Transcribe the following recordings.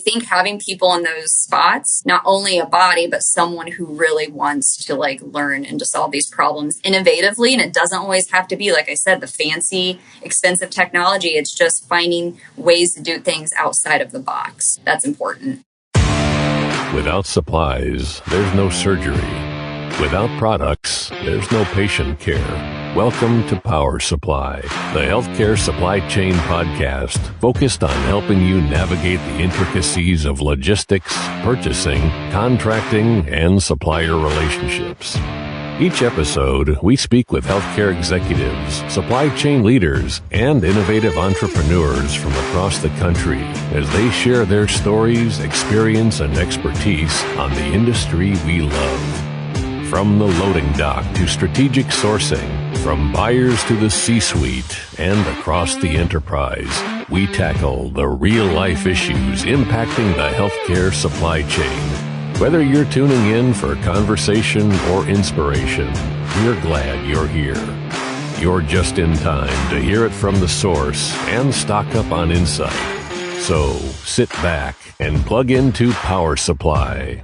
think having people in those spots, not only a body, but someone who really wants to like learn and to solve these problems innovatively. And it doesn't always have to be, like I said, the fancy, expensive technology. It's just finding ways to do things outside of the box. That's important. Without supplies, there's no surgery. Without products, there's no patient care. Welcome to Power Supply, the healthcare supply chain podcast focused on helping you navigate the intricacies of logistics, purchasing, contracting, and supplier relationships. Each episode, we speak with healthcare executives, supply chain leaders, and innovative entrepreneurs from across the country as they share their stories, experience, and expertise on the industry we love. From the loading dock to strategic sourcing, from buyers to the C-suite and across the enterprise, we tackle the real-life issues impacting the healthcare supply chain. Whether you're tuning in for conversation or inspiration, we're glad you're here. You're just in time to hear it from the source and stock up on insight. So sit back and plug into Power Supply.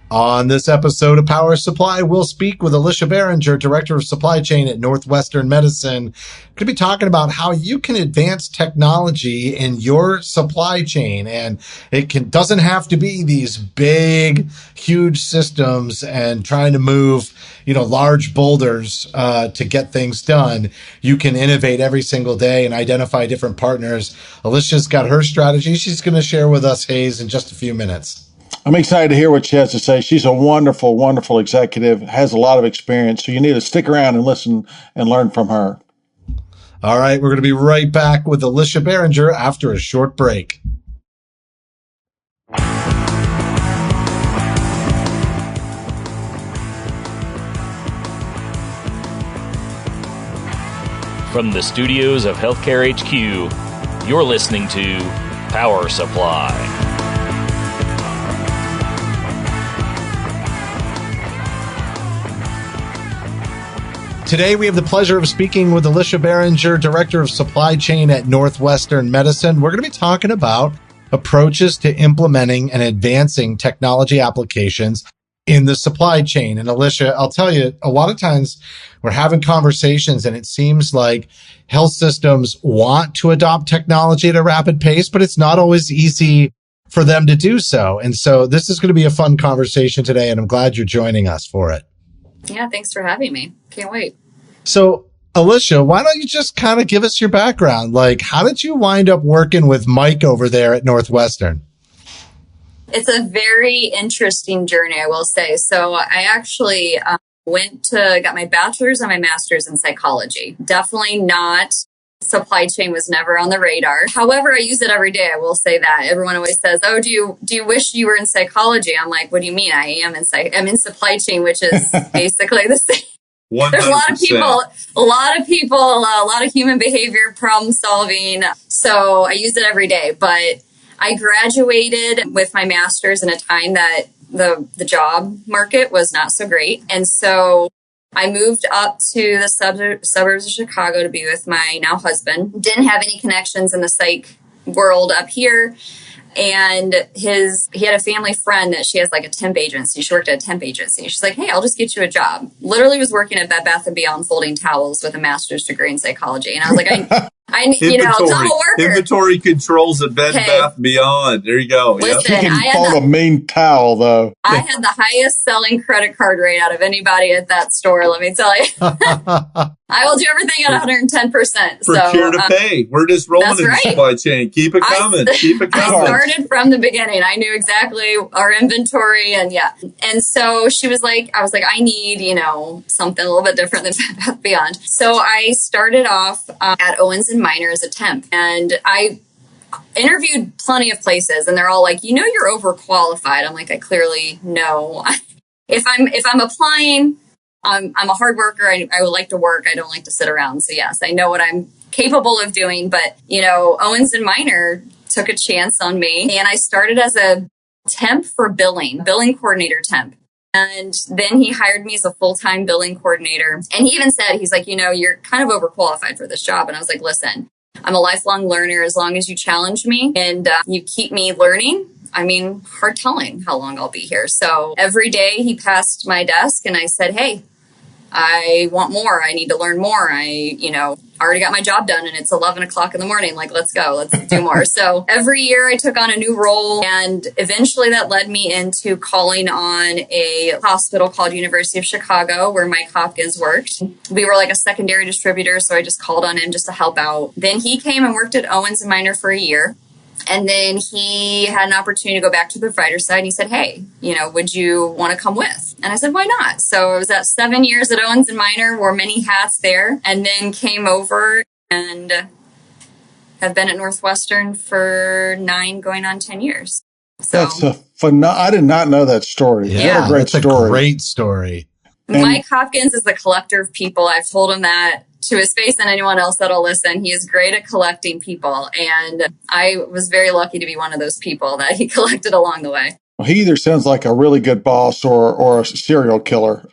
On this episode of Power Supply, we'll speak with Alisha Beringer, Director of Supply Chain at Northwestern Medicine. We're going to be talking about how you can advance technology in your supply chain. And it doesn't have to be these big, huge systems and trying to move, large boulders to get things done. You can innovate every single day and identify different partners. Alisha's got her strategy. She's going to share with us, Hayes, in just a few minutes. I'm excited to hear what she has to say. She's a wonderful, wonderful executive, has a lot of experience. So you need to stick around and listen and learn from her. All right. We're going to be right back with Alisha Beringer after a short break. From the studios of Healthcare HQ, you're listening to Power Supply. Today, we have the pleasure of speaking with Alisha Beringer, Director of Supply Chain at Northwestern Medicine. We're going to be talking about approaches to implementing and advancing technology applications in the supply chain. And Alisha, I'll tell you, a lot of times we're having conversations and it seems like health systems want to adopt technology at a rapid pace, but it's not always easy for them to do so. And so this is going to be a fun conversation today, and I'm glad you're joining us for it. Yeah, thanks for having me. Can't wait. So, Alisha, why don't you just kind of give us your background? Like, how did you wind up working with Mike over there at Northwestern? It's a very interesting journey, I will say. So I actually got my bachelor's and my master's in psychology. Definitely not. Supply chain was never on the radar. However, I use it every day. I will say that. Everyone always says, "Oh, do you wish you were in psychology?" I'm like, "What do you mean? I'm in supply chain, which is basically the same." 100%. There's a lot of human behavior, problem solving. So I use it every day. But I graduated with my master's in a time that the job market was not so great, and so I moved up to the suburbs of Chicago to be with my now husband. Didn't have any connections in the psych world up here. And he had a family friend that she has like a temp agency. She worked at a temp agency. She's like, "Hey, I'll just get you a job." Literally was working at Bed Bath & Beyond folding towels with a master's degree in psychology. And I was like, double worker. Inventory controls at Bed Bath Beyond. There you go. Listen, you can fold a mean towel, though. I had the highest selling credit card rate out of anybody at that store, let me tell you. I will do everything at 110%. Procure to pay. We're just rolling in the supply chain. Keep it coming. I started from the beginning. I knew exactly our inventory and And so she was like, I was like, I need, something a little bit different than Bed Bath Beyond. So I started off at Owens & Minor as a temp, and I interviewed plenty of places, and they're all like, you're overqualified. I'm like, I clearly know. If I'm applying, I'm a hard worker. I would like to work. I don't like to sit around. So yes, I know what I'm capable of doing. But, Owens & Minor took a chance on me, and I started as a temp for billing coordinator temp. And then he hired me as a full-time billing coordinator. And he even said, he's like, you're kind of overqualified for this job. And I was like, listen, I'm a lifelong learner. As long as you challenge me and you keep me learning, I mean, hard telling how long I'll be here. So every day he passed my desk and I said, hey, I want more. I need to learn more. Already got my job done and it's 11 o'clock in the morning. Like, let's go. Let's do more. So every year I took on a new role, and eventually that led me into calling on a hospital called University of Chicago, where Mike Hopkins worked. We were like a secondary distributor, so I just called on him just to help out. Then he came and worked at Owens & Minor for a year. And then he had an opportunity to go back to the provider side, and he said, hey, would you want to come with? And I said, why not? So I was at 7 years at Owens & Minor, wore many hats there, and then came over and have been at Northwestern for 9 going on 10 years. So, that's I did not know that story. Yeah, what a great story. A great story. Mike Hopkins is the collector of people. I've told him that to his face and anyone else that'll listen. He is great at collecting people. And I was very lucky to be one of those people that he collected along the way. Well, he either sounds like a really good boss or a serial killer.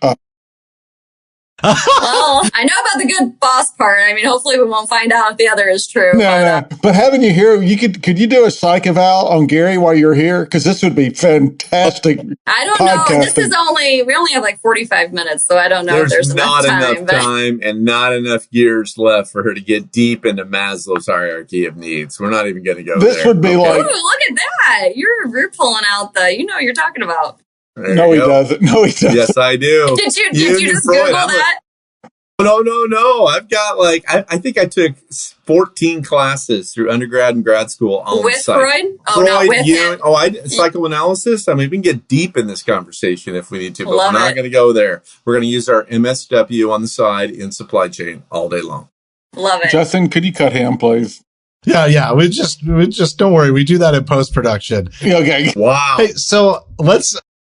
Well, I know about the good boss part. I mean, hopefully we won't find out if the other is true. But having you here, could you do a psych eval on Gary while you're here? Because this would be fantastic. I don't know. We only have like 45 minutes, so I don't know if there's not enough time and not enough years left for her to get deep into Maslow's hierarchy of needs. We're not even going to go there. This would be like... Ooh, look at that. You're pulling out you're talking about. No, he doesn't. Yes, I do. Did you just Google that? No. I've got I think I took 14 classes through undergrad and grad school on with psych. Freud? No, with him. Psychoanalysis. I mean, we can get deep in this conversation if we need to, but Love we're not going to go there. We're going to use our MSW on the side in supply chain all day long. Love it. Justin, could you cut him, please? Yeah. We just don't worry. We do that in post-production. Okay. Wow. Hey, so let's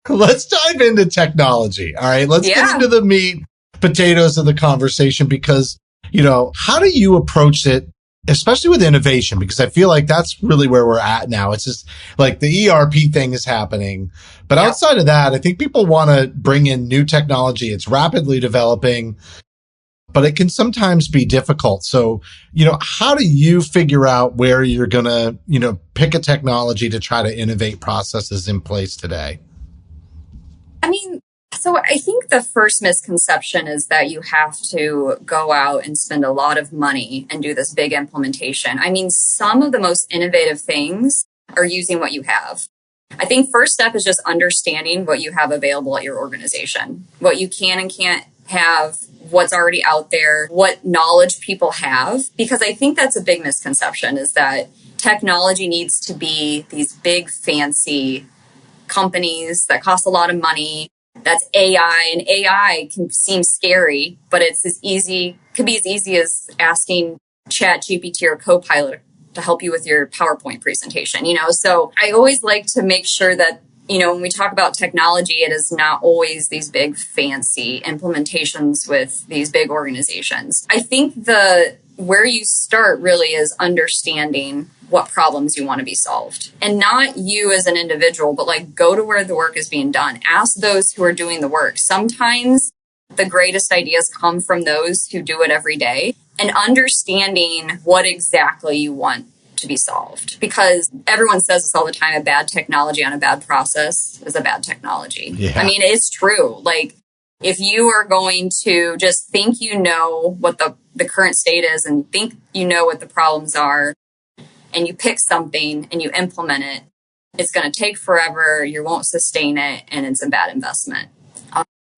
dive into technology. All right. Let's get into the meat, potatoes of the conversation, because, how do you approach it, especially with innovation? Because I feel like that's really where we're at now. It's just like the ERP thing is happening. But outside of that, I think people want to bring in new technology. It's rapidly developing, but it can sometimes be difficult. So, how do you figure out where you're going to, pick a technology to try to innovate processes in place today? I mean, so I think the first misconception is that you have to go out and spend a lot of money and do this big implementation. I mean, some of the most innovative things are using what you have. I think first step is just understanding what you have available at your organization, what you can and can't have, what's already out there, what knowledge people have. Because I think that's a big misconception, is that technology needs to be these big, fancy companies that cost a lot of money. That's AI, and AI can seem scary, but could be as easy as asking ChatGPT or Copilot to help you with your PowerPoint presentation, So I always like to make sure that, when we talk about technology, it is not always these big fancy implementations with these big organizations. I think where you start really is understanding what problems you want to be solved, and not you as an individual, but go to where the work is being done. Ask those who are doing the work. Sometimes the greatest ideas come from those who do it every day, and understanding what exactly you want to be solved. Because everyone says this all the time, a bad technology on a bad process is a bad technology. Yeah. I mean, it's true. If you are going to just think what the current state is and think what the problems are, and you pick something and you implement it, it's going to take forever, you won't sustain it, and it's a bad investment.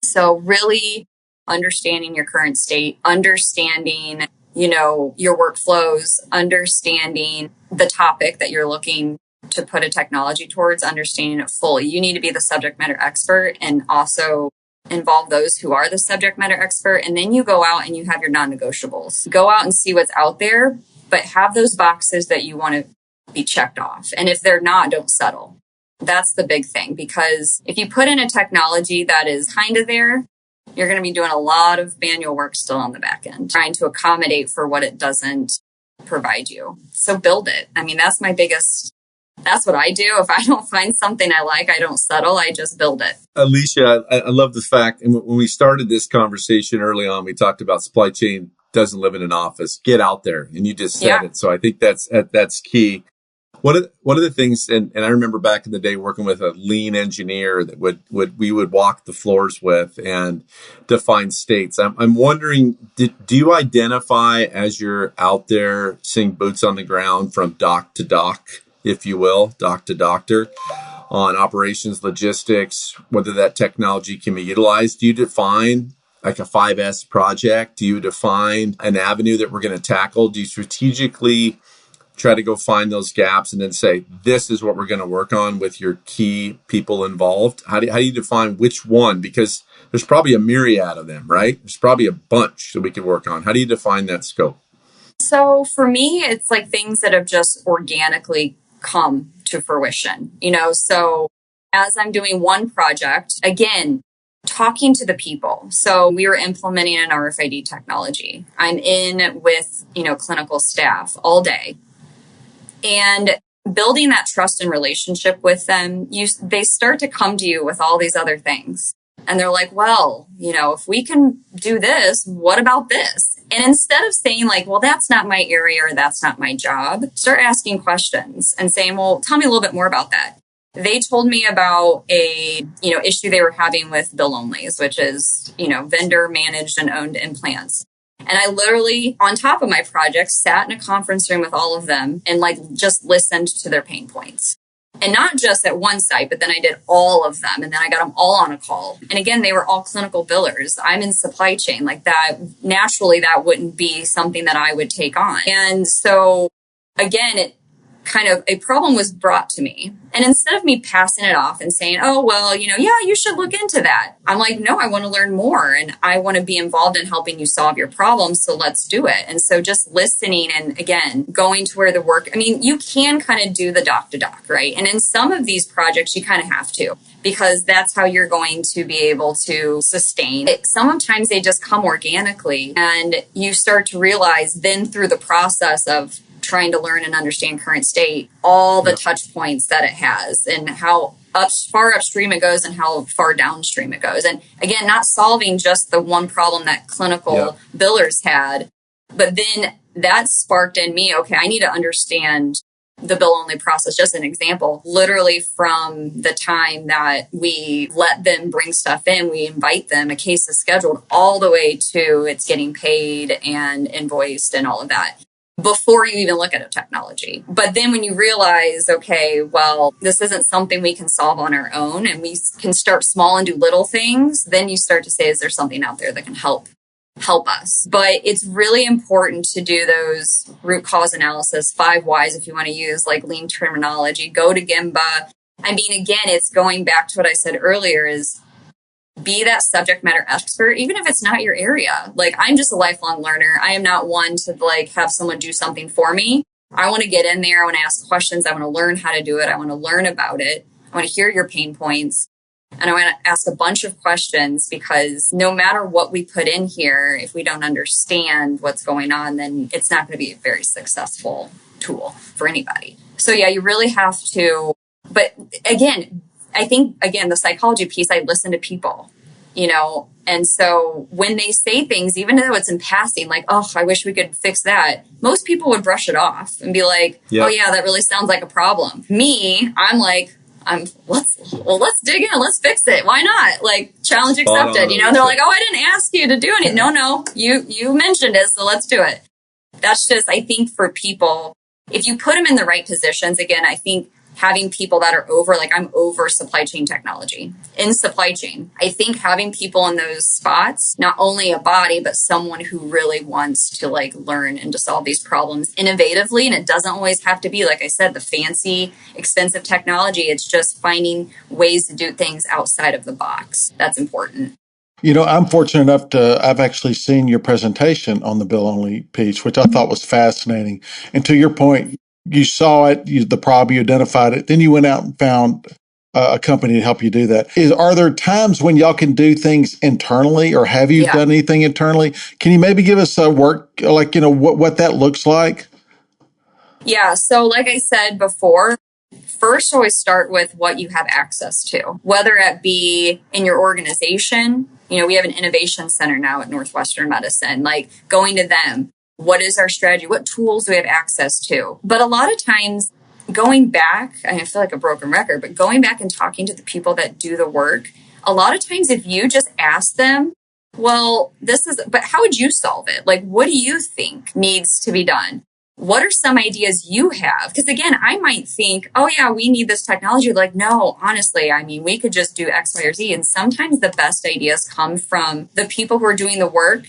So really understanding your current state, understanding, your workflows, understanding the topic that you're looking to put a technology towards, understanding it fully. You need to be the subject matter expert and also involve those who are the subject matter expert. And then you go out and you have your non-negotiables. Go out and see what's out there, but have those boxes that you want to be checked off. And if they're not, don't settle. That's the big thing, because if you put in a technology that is kind of there, you're going to be doing a lot of manual work still on the back end, trying to accommodate for what it doesn't provide you. So build it. I mean, that's what I do. If I don't find something I like, I don't settle. I just build it. Alisha, I love the fact, and when we started this conversation early on, we talked about supply chain doesn't live in an office. Get out there. And you just said Yeah. it. So I think that's key. One of the things, and I remember back in the day working with a lean engineer that we would walk the floors with and define states. I'm wondering, do you identify as you're out there seeing boots on the ground from dock to dock, if you will, dock to doctor, on operations, logistics, whether that technology can be utilized? Do you define like a 5S project? Do you define an avenue that we're going to tackle? Do you strategically try to go find those gaps and then say, this is what we're going to work on with your key people involved? How do you define which one? Because there's probably a myriad of them, right? There's probably a bunch that we could work on. How do you define that scope? So for me, it's like things that have just organically come to fruition, so as I'm doing one project, again, talking to the people. So we were implementing an RFID technology. I'm in with, clinical staff all day. And building that trust and relationship with them, they start to come to you with all these other things. And they're like, well, if we can do this, what about this? And instead of saying like, well, that's not my area or that's not my job, start asking questions and saying, well, tell me a little bit more about that. They told me about a, issue they were having with bill onlys, which is, vendor managed and owned implants. And I literally, on top of my project, sat in a conference room with all of them and just listened to their pain points. And not just at one site, but then I did all of them. And then I got them all on a call. And again, they were all clinical billers. I'm in supply chain like that. Naturally, that wouldn't be something that I would take on. And so again, a problem was brought to me. And instead of me passing it off and saying, oh, well, yeah, you should look into that. I'm like, no, I want to learn more and I want to be involved in helping you solve your problems. So let's do it. And so just listening and again, going to where the work, you can kind of do the doc to doc, right? And in some of these projects, you kind of have to, because that's how you're going to be able to sustain it. Sometimes they just come organically and you start to realize then through the process of trying to learn and understand current state, all the touch points that it has and how far upstream it goes and how far downstream it goes. And again, not solving just the one problem that clinical billers had, but then that sparked in me, okay, I need to understand the bill only process. Just an example, literally from the time that we let them bring stuff in, we invite them, a case is scheduled, all the way to it's getting paid and invoiced and all of that, before you even look at a technology. But then when you realize, okay, well, this isn't something we can solve on our own and we can start small and do little things, then you start to say, is there something out there that can help us? But it's really important to do those root cause analysis, 5 whys, if you want to use like lean terminology, go to Gemba. Again, it's going back to what I said earlier is be that subject matter expert, even if it's not your area. Like, I'm just a lifelong learner. I am not one to have someone do something for me. I want to get in there. I want to ask questions. I want to learn how to do it. I want to learn about it. I want to hear your pain points. And I want to ask a bunch of questions, because no matter what we put in here, if we don't understand what's going on, then it's not going to be a very successful tool for anybody. So yeah, you really have to, but again, I think, the psychology piece, I listen to people, and so when they say things, even though it's in passing, like, oh, I wish we could fix that, most people would brush it off and be like, oh yeah, that really sounds like a problem. Me, I'm like, let's dig in, let's fix it. Why not? Like, challenge accepted, they're like, oh, I didn't ask you to do anything. No, you mentioned it, so let's do it. That's just, I think for people, if you put them in the right positions, again, I think having people that are over, like I'm over supply chain technology in supply chain. I think having people in those spots, not only a body, but someone who really wants to learn and to solve these problems innovatively. And it doesn't always have to be, like I said, the fancy, expensive technology. It's just finding ways to do things outside of the box. That's important. I'm fortunate enough I've actually seen your presentation on the bill only piece, which I thought was fascinating. And to your point, you saw it, the problem, you identified it, then you went out and found a company to help you do that. Are there times when y'all can do things internally, or have you done anything internally? Can you maybe give us a work, what that looks like? Yeah. So like I said before, first always start with what you have access to, whether it be in your organization, We have an innovation center now at Northwestern Medicine, like going to them. What is our strategy? What tools do we have access to? But a lot of times going back, I feel like a broken record, but going back and talking to the people that do the work, a lot of times if you just ask them, well, but how would you solve it? Like, what do you think needs to be done? What are some ideas you have? Because again, I might think, oh yeah, we need this technology. Like, no, honestly, we could just do X, Y, or Z. And sometimes the best ideas come from the people who are doing the work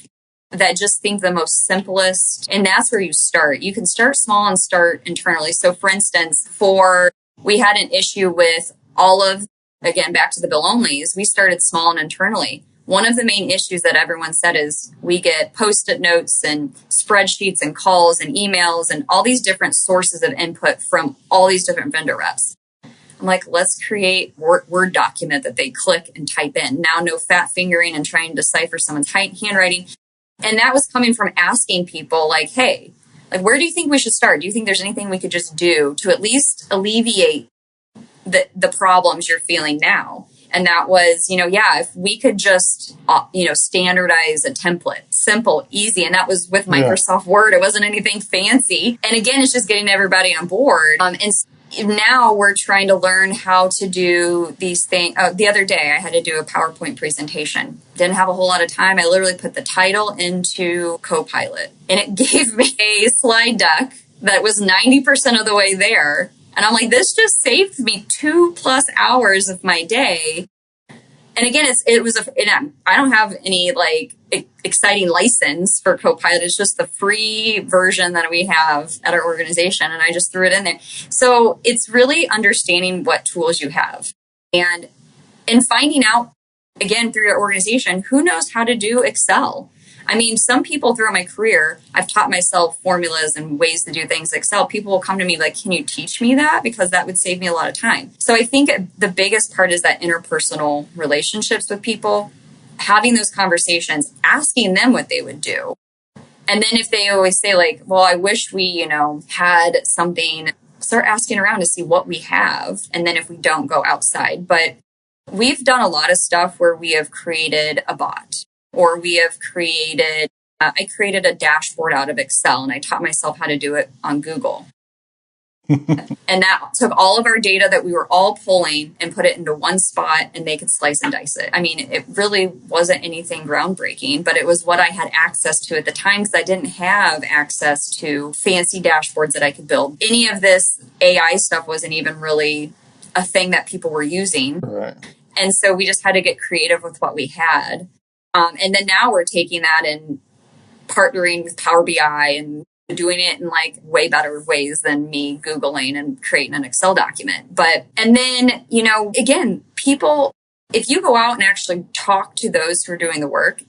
that just think the most simplest. And that's where you start. You can start small and start internally. So for instance, we had an issue with again, back to the bill onlys, we started small and internally. One of the main issues that everyone said is we get Post-it notes and spreadsheets and calls and emails and all these different sources of input from all these different vendor reps. I'm like, let's create Word document that they click and type in. Now, no fat fingering and trying to decipher someone's handwriting. And that was coming from asking people like, hey, like, where do you think we should start? Do you think there's anything we could just do to at least alleviate the problems you're feeling now? And that was, if we could just, standardize a template, simple, easy. And that was with Microsoft Word. It wasn't anything fancy. And again, it's just getting everybody on board. And now we're trying to learn how to do these things. The other day, I had to do a PowerPoint presentation. Didn't have a whole lot of time. I literally put the title into Copilot, and it gave me a slide deck that was 90% of the way there. And I'm like, this just saved me 2+ hours of my day. And again, I don't have any exciting license for Copilot. It's just the free version that we have at our organization. And I just threw it in there. So it's really understanding what tools you have and finding out, again, through your organization, who knows how to do Excel. Some people throughout my career, I've taught myself formulas and ways to do things in Excel. People will come to me like, can you teach me that? Because that would save me a lot of time. So I think the biggest part is that interpersonal relationships with people, having those conversations, asking them what they would do. And then if they always say like, well, I wish we, had something, start asking around to see what we have. And then if we don't, go outside. But we've done a lot of stuff where we have created a bot. Or we have I created a dashboard out of Excel, and I taught myself how to do it on Google. And that took all of our data that we were all pulling and put it into one spot, and they could slice and dice it. It really wasn't anything groundbreaking, but it was what I had access to at the time because I didn't have access to fancy dashboards that I could build. Any of this AI stuff wasn't even really a thing that people were using. Right. And so we just had to get creative with what we had. And then now we're taking that and partnering with Power BI and doing it in way better ways than me Googling and creating an Excel document. And then, again, people, if you go out and actually talk to those who are doing the work,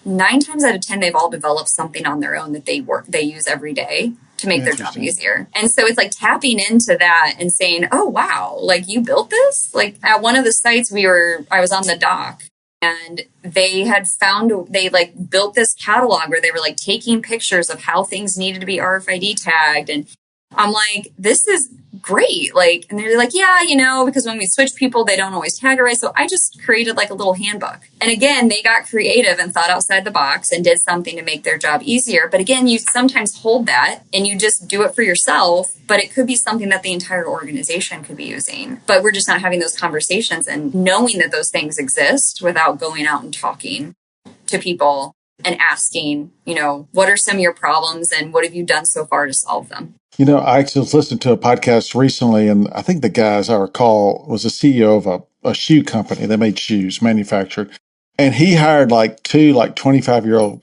9 times out of 10, they've all developed something on their own that they use every day to make their job easier. And so it's tapping into that and saying, oh, wow, you built this? At one of the sites I was on the dock. And they had built this catalog where they were taking pictures of how things needed to be RFID tagged. And I'm like, this is great. And they're like, yeah, because when we switch people, they don't always tag it right. So I just created a little handbook. And again, they got creative and thought outside the box and did something to make their job easier. But again, you sometimes hold that and you just do it for yourself, but it could be something that the entire organization could be using. But we're just not having those conversations and knowing that those things exist without going out and talking to people and asking, what are some of your problems and what have you done so far to solve them? I actually was listening to a podcast recently, and I think the guy, as I recall, was the CEO of a shoe company. They made shoes, manufactured. And he hired 2 25-year-old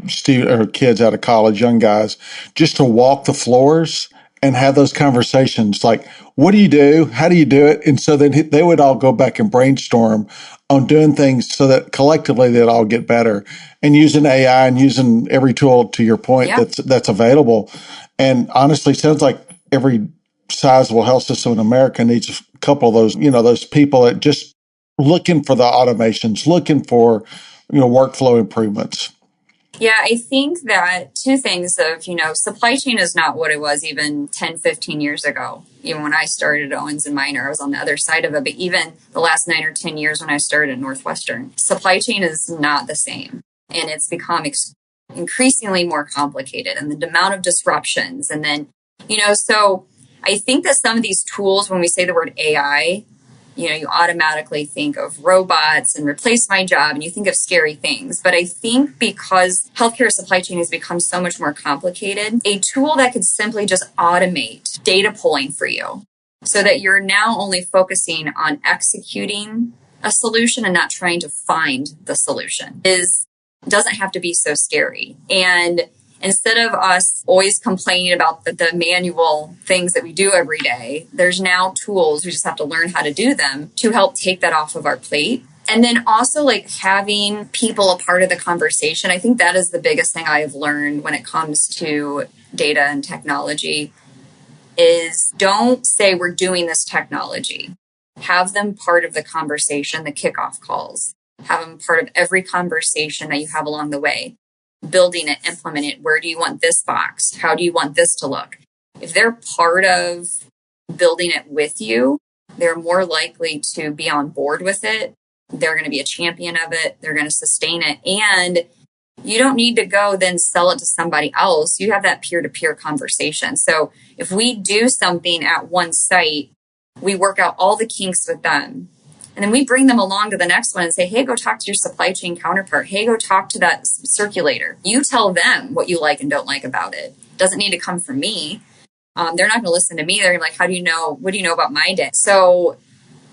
student or kids out of college, young guys, just to walk the floors and have those conversations. What do you do? How do you do it? And so then they would all go back and brainstorm on doing things so that collectively they'd all get better, and using AI and using every tool, to your point, that's available. And honestly, sounds like every sizable health system in America needs a couple of those, those people that just looking for the automations, looking for, workflow improvements. Yeah, I think that two things of, supply chain is not what it was even 10, 15 years ago. Even when I started at Owens and Minor, I was on the other side of it. But even the last 9 or 10 years when I started at Northwestern, supply chain is not the same. And it's become increasingly more complicated, and the amount of disruptions. And then, so I think that some of these tools, when we say the word AI, you automatically think of robots and replace my job, and you think of scary things. But I think because healthcare supply chain has become so much more complicated, a tool that could simply just automate data pulling for you so that you're now only focusing on executing a solution and not trying to find the solution doesn't have to be so scary. And instead of us always complaining about the manual things that we do every day, there's now tools. We just have to learn how to do them to help take that off of our plate. And then also like having people a part of the conversation. I think that is the biggest thing I have learned when it comes to data and technology is don't say we're doing this technology. Have them part of the conversation, the kickoff calls. Have them part of every conversation that you have along the way. Building it, implement it. Where do you want this box? How do you want this to look? If they're part of building it with you, they're more likely to be on board with it. They're going to be a champion of it. They're going to sustain it. And you don't need to go then sell it to somebody else. You have that peer-to-peer conversation. So if we do something at one site, we work out all the kinks with them. And then we bring them along to the next one and say, hey, go talk to your supply chain counterpart. Hey, go talk to that circulator. You tell them what you like and don't like about it. It doesn't need to come from me. They're not going to listen to me. They're like, what do you know about my day? So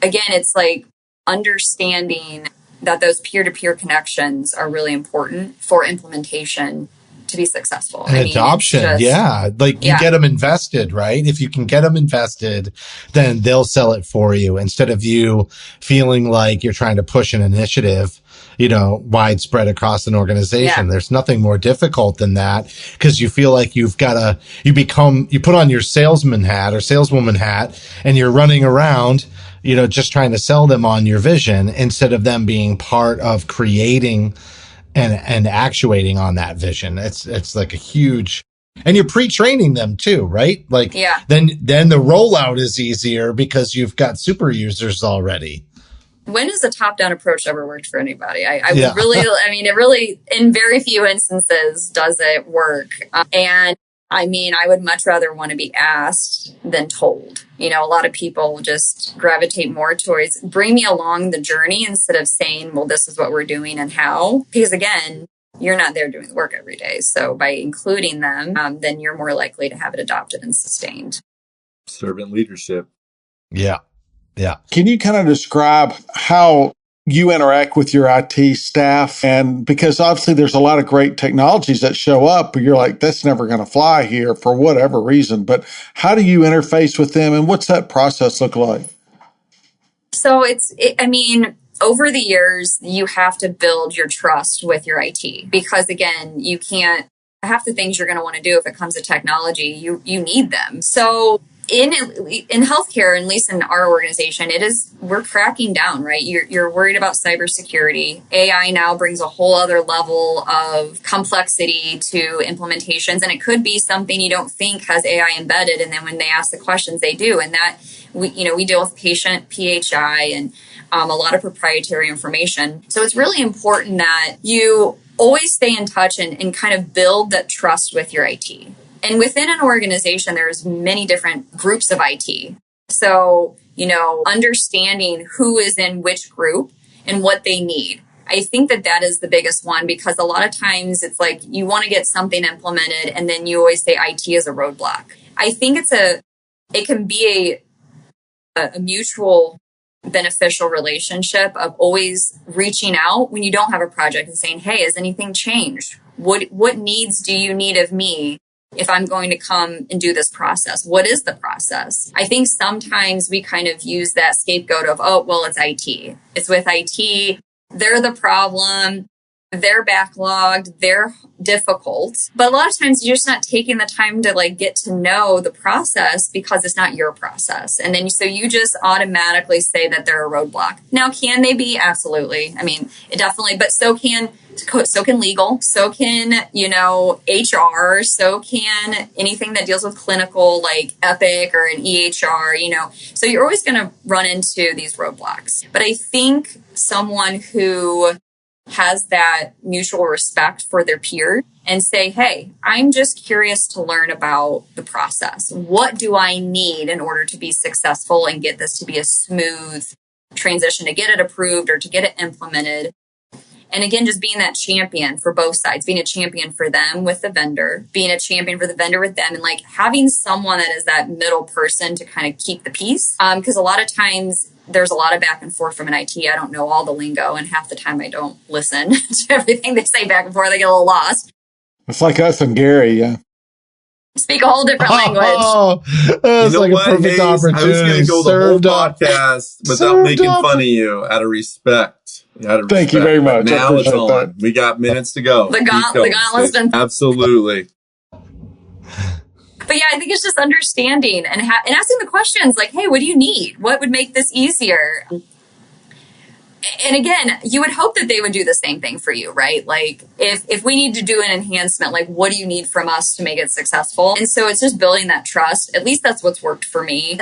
again, it's like understanding that those peer-to-peer connections are really important for implementation to be successful. And adoption. You get them invested, right? If you can get them invested, then they'll sell it for you instead of you feeling like you're trying to push an initiative, widespread across an organization. There's nothing more difficult than that because you feel like you put on your salesman hat or saleswoman hat and you're running around, just trying to sell them on your vision instead of them being part of creating and actuating on that vision. It's like a huge, and you're pre-training them too, right? Then the rollout is easier because you've got super users already. When has a top-down approach ever worked for anybody? It really, in very few instances does it work. I would much rather want to be asked than told. A lot of people just gravitate more towards bring me along the journey instead of saying, well, this is what we're doing and how. Because again, you're not there doing the work every day. So by including them, then you're more likely to have it adopted and sustained. Servant leadership. Yeah. Yeah. Can you kind of describe how you interact with your IT staff? And because obviously there's a lot of great technologies that show up, but you're like, that's never going to fly here for whatever reason. But how do you interface with them and what's that process look like? So over the years, you have to build your trust with your IT because again, you can't, half the things you're going to want to do if it comes to technology, you need them. So in healthcare, at least in our organization, we're cracking down, right? You're worried about cybersecurity. AI now brings a whole other level of complexity to implementations, and it could be something you don't think has AI embedded, and then when they ask the questions, they do. And that we deal with patient PHI and a lot of proprietary information. So it's really important that you always stay in touch and kind of build that trust with your IT. And within an organization, there's many different groups of IT. So, understanding who is in which group and what they need. I think that is the biggest one because a lot of times it's like you want to get something implemented and then you always say IT is a roadblock. I think it can be a mutual beneficial relationship of always reaching out when you don't have a project and saying, hey, has anything changed? What needs do you need of me? If I'm going to come and do this process, what is the process? I think sometimes we kind of use that scapegoat of, oh, well, it's IT. It's with IT. They're the problem. they're backlogged, they're difficult. But a lot of times you're just not taking the time to like get to know the process because it's not your process. And then so you just automatically say that they're a roadblock. Now, can they be? Absolutely. I mean, it definitely, but so can legal, so can, HR, so can anything that deals with clinical, like Epic or an EHR, so you're always going to run into these roadblocks. But I think someone who has that mutual respect for their peers and say, hey, I'm just curious to learn about the process. What do I need in order to be successful and get this to be a smooth transition, to get it approved or to get it implemented? And again, just being that champion for both sides, being a champion for them with the vendor, being a champion for the vendor with them, and like having someone that is that middle person to kind of keep the peace. Because a lot of times there's a lot of back and forth from an IT. I don't know all the lingo, and half the time I don't listen to everything they say back and forth. I get a little lost. It's like us and Gary, yeah. Speak a whole different language. Oh, that's like what, a perfect Hayes? opportunity. I was going to go the whole podcast without making fun of you out of respect. Thank you very much. Now it's on. That. We got minutes to go. The gauntlet's been... Absolutely. But yeah, I think it's just understanding and asking the questions like, hey, what do you need? What would make this easier? And again, you would hope that they would do the same thing for you, right? Like if we need to do an enhancement, like what do you need from us to make it successful? And so it's just building that trust. At least that's what's worked for me.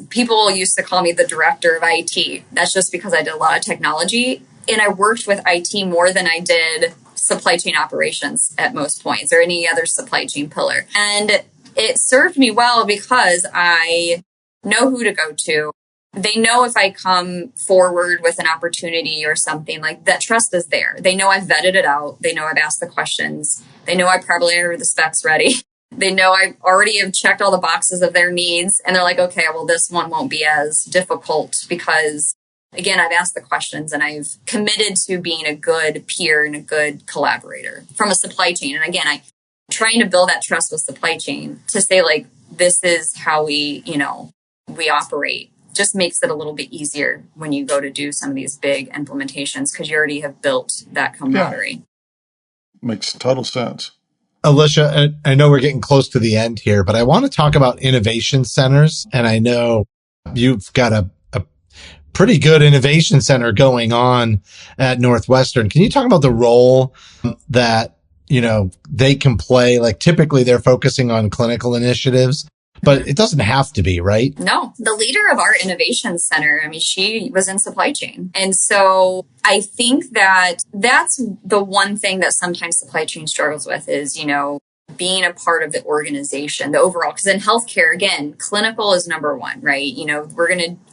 People used to call me the director of IT. That's just because I did a lot of technology and I worked with IT more than I did supply chain operations at most points or any other supply chain pillar. And it served me well because I know who to go to. They know if I come forward with an opportunity or something, like that trust is there. They know I've vetted it out. They know I've asked the questions. They know I probably have the specs ready. They know I already have checked all the boxes of their needs. And they're like, okay, well, this one won't be as difficult because, again, I've asked the questions and I've committed to being a good peer and a good collaborator from a supply chain. And again, I'm trying to build that trust with supply chain to say, like, this is how we operate. Just makes it a little bit easier when you go to do some of these big implementations because you already have built that camaraderie. Yeah. Makes total sense. Alisha, I know we're getting close to the end here, but I want to talk about innovation centers. And I know you've got a pretty good innovation center going on at Northwestern. Can you talk about the role that, they can play? Like typically they're focusing on clinical initiatives, but it doesn't have to be, right? No, the leader of our innovation center, she was in supply chain. And so I think that that's the one thing that sometimes supply chain struggles with is, being a part of the organization, the overall, because in healthcare, again, clinical is number one, right?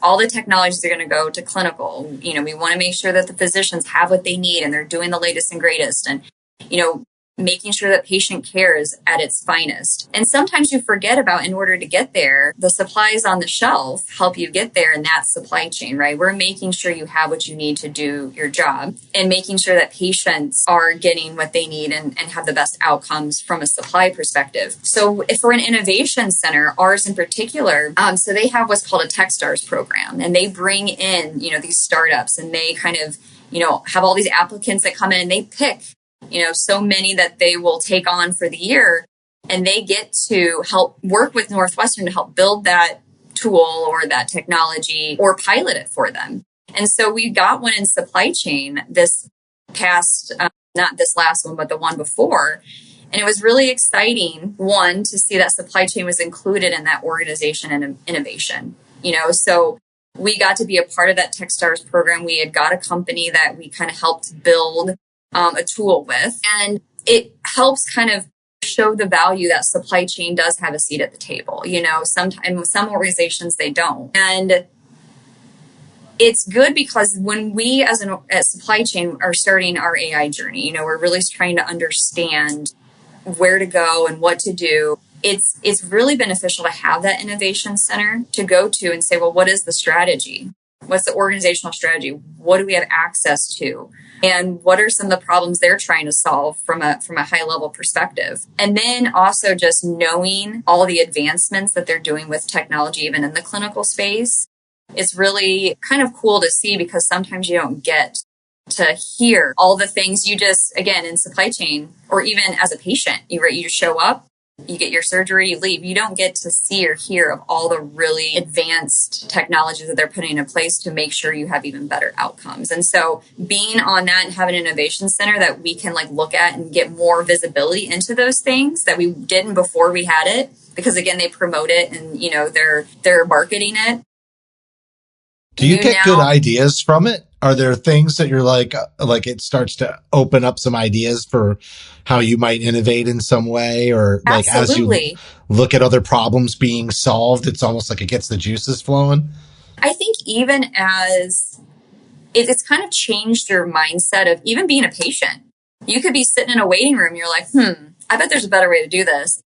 All the technologies are going to go to clinical. We want to make sure that the physicians have what they need and they're doing the latest and greatest. And, making sure that patient care is at its finest. And sometimes you forget about, in order to get there, the supplies on the shelf help you get there in that supply chain, right? We're making sure you have what you need to do your job and making sure that patients are getting what they need and have the best outcomes from a supply perspective. So if we're an innovation center, ours in particular, so they have what's called a TechStars program, and they bring in, these startups, and they kind of, have all these applicants that come in and they pick so many that they will take on for the year, and they get to help work with Northwestern to help build that tool or that technology or pilot it for them. And so we got one in supply chain this past, not this last one, but the one before. And it was really exciting, one, to see that supply chain was included in that organization and innovation, so we got to be a part of that TechStars program. We had got a company that we kind of helped build a tool with, and it helps kind of show the value that supply chain does have a seat at the table. Sometimes some organizations, they don't. And it's good because when we as supply chain are starting our AI journey, we're really trying to understand where to go and what to do. It's really beneficial to have that innovation center to go to and say, well, what is the strategy? What's the organizational strategy? What do we have access to? And what are some of the problems they're trying to solve from a high level perspective? And then also just knowing all the advancements that they're doing with technology, even in the clinical space, is really kind of cool to see because sometimes you don't get to hear all the things you just, again, in supply chain, or even as a patient, you show up, you get your surgery, you leave. You don't get to see or hear of all the really advanced technologies that they're putting in place to make sure you have even better outcomes. And so being on that and having an innovation center that we can like look at and get more visibility into those things that we didn't before we had it, because again, they promote it and, you know, they're marketing it. Do you get good ideas from it? Are there things that you're like it starts to open up some ideas for how you might innovate in some way, or like Absolutely. as you look at other problems being solved, it's almost like it gets the juices flowing? I think even as it's kind of changed your mindset of even being a patient. You could be sitting in a waiting room. You're like, I bet there's a better way to do this.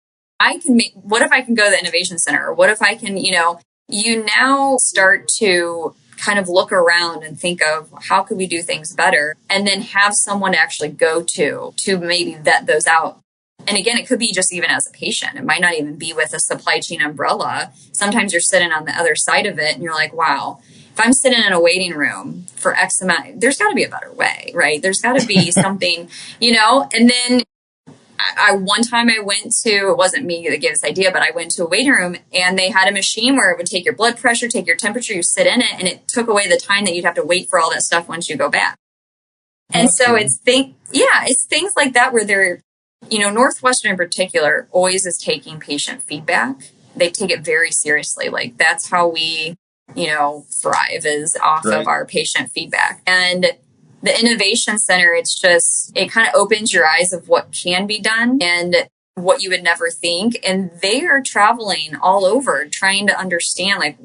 What if I can go to the innovation center? Or what if I can, you now start to kind of look around and think of how could we do things better, and then have someone to actually go to maybe vet those out. And again, it could be just even as a patient. It might not even be with a supply chain umbrella. Sometimes you're sitting on the other side of it and you're like, wow, if I'm sitting in a waiting room for X amount, there's got to be a better way, right? There's got to be something, and then one time I went to, it wasn't me that gave this idea, but I went to a waiting room and they had a machine where it would take your blood pressure, take your temperature, you sit in it, and it took away the time that you'd have to wait for all that stuff once you go back. And so it's things like that where they're, Northwestern in particular always is taking patient feedback. They take it very seriously. Like that's how we, thrive is off of our patient feedback. And the Innovation Center, it kind of opens your eyes of what can be done and what you would never think. And they are traveling all over trying to understand,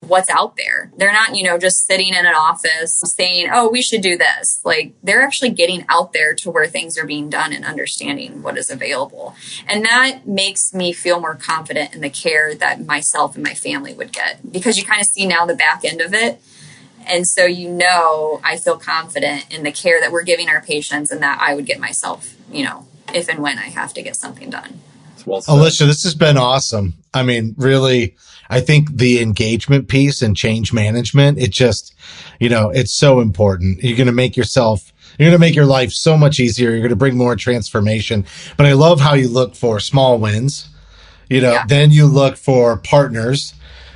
what's out there. They're not, just sitting in an office saying, oh, we should do this. Like they're actually getting out there to where things are being done and understanding what is available. And that makes me feel more confident in the care that myself and my family would get, because you kind of see now the back end of it. And so, I feel confident in the care that we're giving our patients and that I would get myself, if and when I have to get something done. Well said. Alisha, this has been awesome. I mean, really, I think the engagement piece and change management, it just, it's so important. You're going to make your life so much easier. You're going to bring more transformation. But I love how you look for small wins, then you look for partners.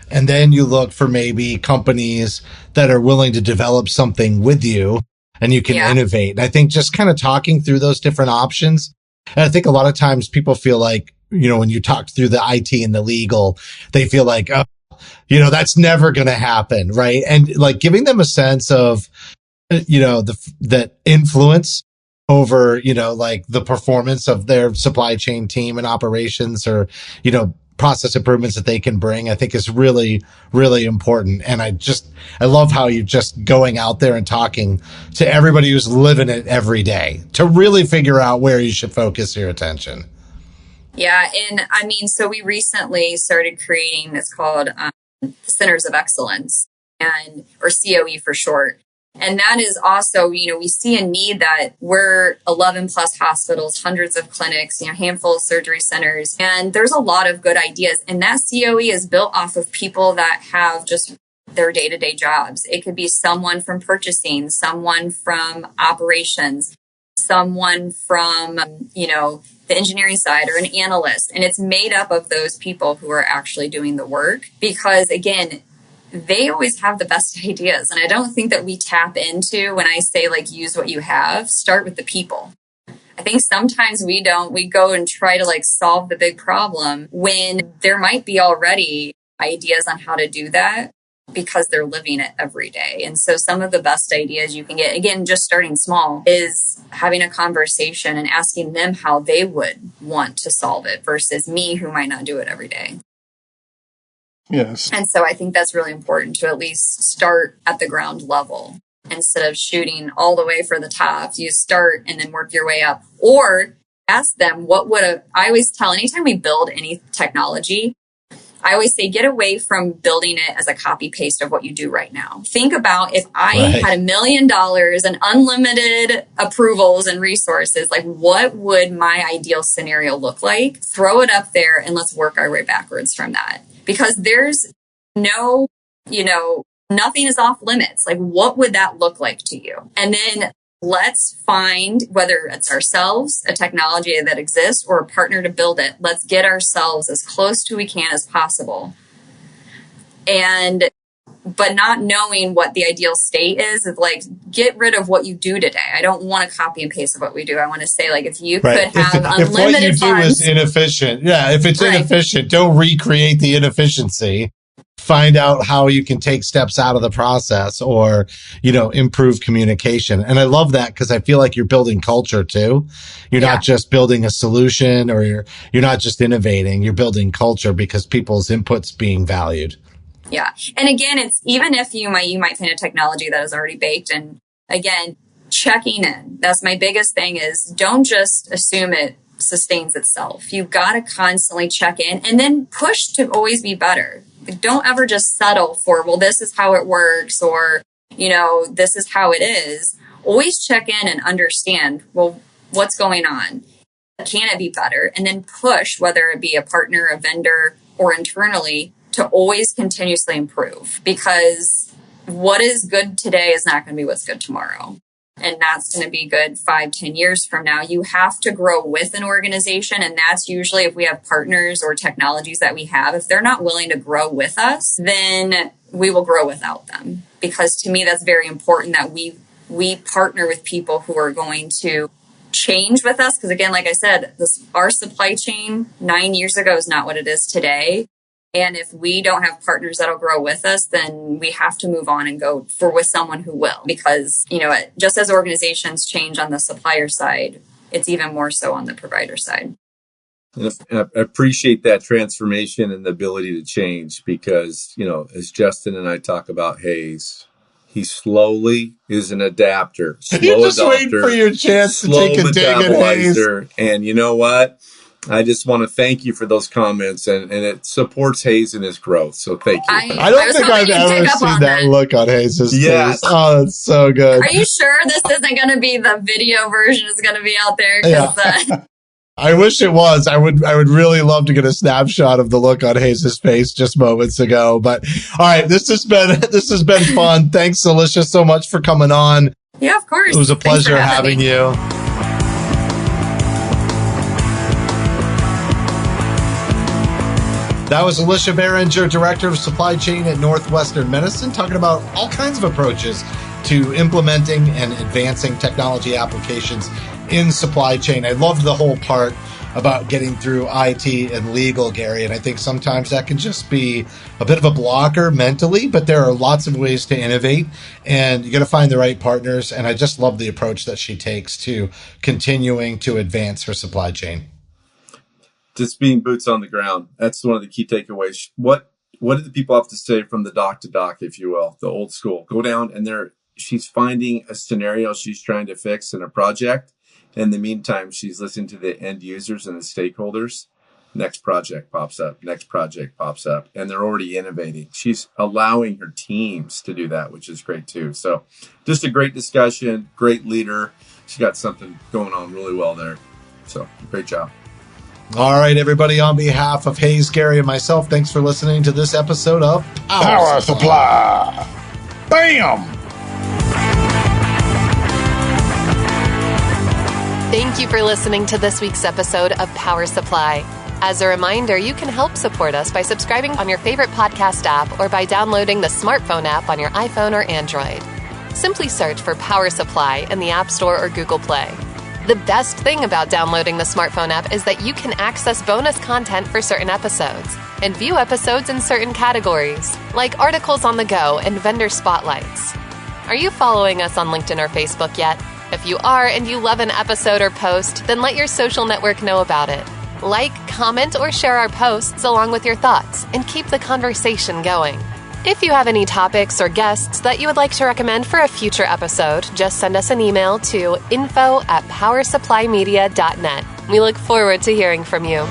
And then you look for maybe companies that are willing to develop something with you and you can innovate. And I think just kind of talking through those different options. And I think a lot of times people feel like, when you talk through the IT and the legal, they feel like, that's never going to happen. Right. And like giving them a sense of, that influence over, like the performance of their supply chain team and operations, or, process improvements that they can bring, I think is really, really important. And I love how you're just going out there and talking to everybody who's living it every day to really figure out where you should focus your attention. Yeah. And so we recently started creating, it's called Centers of Excellence, or COE for short. And that is also, we see a need that we're 11 plus hospitals, hundreds of clinics, handful of surgery centers, and there's a lot of good ideas. And that COE is built off of people that have just their day-to-day jobs. It could be someone from purchasing, someone from operations, someone from, the engineering side, or an analyst. And it's made up of those people who are actually doing the work, because again, they always have the best ideas. And I don't think that we tap into, when I say use what you have, start with the people. I think sometimes we go and try to solve the big problem when there might be already ideas on how to do that, because they're living it every day. And so some of the best ideas you can get, again, just starting small, is having a conversation and asking them how they would want to solve it versus me, who might not do it every day. Yes. And so I think that's really important, to at least start at the ground level instead of shooting all the way for the top. You start and then work your way up, or ask them I always tell, anytime we build any technology, I always say, get away from building it as a copy paste of what you do right now. Think about, if I had $1 million and unlimited approvals and resources, what would my ideal scenario look like? Throw it up there and let's work our way backwards from that. Because there's no, nothing is off limits. Like, what would that look like to you? And then let's find, whether it's ourselves, a technology that exists, or a partner to build it. Let's get ourselves as close to we can as possible. But not knowing what the ideal state is like, get rid of what you do today. I don't want to copy and paste of what we do. I want to say, like, if you could have unlimited if what you funds, do is inefficient, if it's inefficient, don't recreate the inefficiency. Find out how you can take steps out of the process or, improve communication. And I love that because I feel like you're building culture too. You're not just building a solution, or you're not just innovating. You're building culture because people's input's being valued. Yeah. And again, it's even if you might find a technology that is already baked, and again, checking in. That's my biggest thing, is don't just assume it sustains itself. You've got to constantly check in and then push to always be better. Don't ever just settle for, well, this is how it works, or, this is how it is. Always check in and understand, well, what's going on? Can it be better? And then push, whether it be a partner, a vendor, or internally, to always continuously improve, because what is good today is not going to be what's good tomorrow. And that's going to be good 5-10 years from now. You have to grow with an organization. And that's usually, if we have partners or technologies that we have, if they're not willing to grow with us, then we will grow without them. Because to me, that's very important that we partner with people who are going to change with us. Because again, like I said, our supply chain 9 years ago is not what it is today. And if we don't have partners that'll grow with us, then we have to move on and go with someone who will. Because, just as organizations change on the supplier side, it's even more so on the provider side. And I appreciate that transformation and the ability to change, because, as Justin and I talk about Hayes, he slowly is an adapter. You're just waiting for your chance to take a dig at Hayes. And you know what? I just want to thank you for those comments, and it supports Hayes in his growth. So thank you. I don't think I've ever seen that look on Hayes' face. Oh, that's so good. Are you sure this isn't going to be the video version is going to be out there? Yeah. I wish it was. I would really love to get a snapshot of the look on Hayes' face just moments ago. But all right, this has been fun. Thanks, Alisha, so much for coming on. Yeah, of course. It was a pleasure having you. That was Alisha Beringer, Director of Supply Chain at Northwestern Medicine, talking about all kinds of approaches to implementing and advancing technology applications in supply chain. I loved the whole part about getting through IT and legal, Gary, and I think sometimes that can just be a bit of a blocker mentally, but there are lots of ways to innovate, and you got to find the right partners, and I just love the approach that she takes to continuing to advance her supply chain. Just being boots on the ground. That's one of the key takeaways. What do the people have to say from the doc to doc, if you will, the old school? Go down, and she's finding a scenario she's trying to fix in a project. In the meantime, she's listening to the end users and the stakeholders. Next project pops up. Next project pops up. And they're already innovating. She's allowing her teams to do that, which is great too. So just a great discussion, great leader. She got something going on really well there. So great job. All right, everybody, on behalf of Hayes, Gary, and myself, thanks for listening to this episode of Power Supply. Bam! Thank you for listening to this week's episode of Power Supply. As a reminder, you can help support us by subscribing on your favorite podcast app or by downloading the smartphone app on your iPhone or Android. Simply search for Power Supply in the App Store or Google Play. The best thing about downloading the smartphone app is that you can access bonus content for certain episodes and view episodes in certain categories, like articles on the go and vendor spotlights. Are you following us on LinkedIn or Facebook yet? If you are and you love an episode or post, then let your social network know about it. Like, comment, or share our posts along with your thoughts and keep the conversation going. If you have any topics or guests that you would like to recommend for a future episode, just send us an email to info@powersupplymedia.net. We look forward to hearing from you.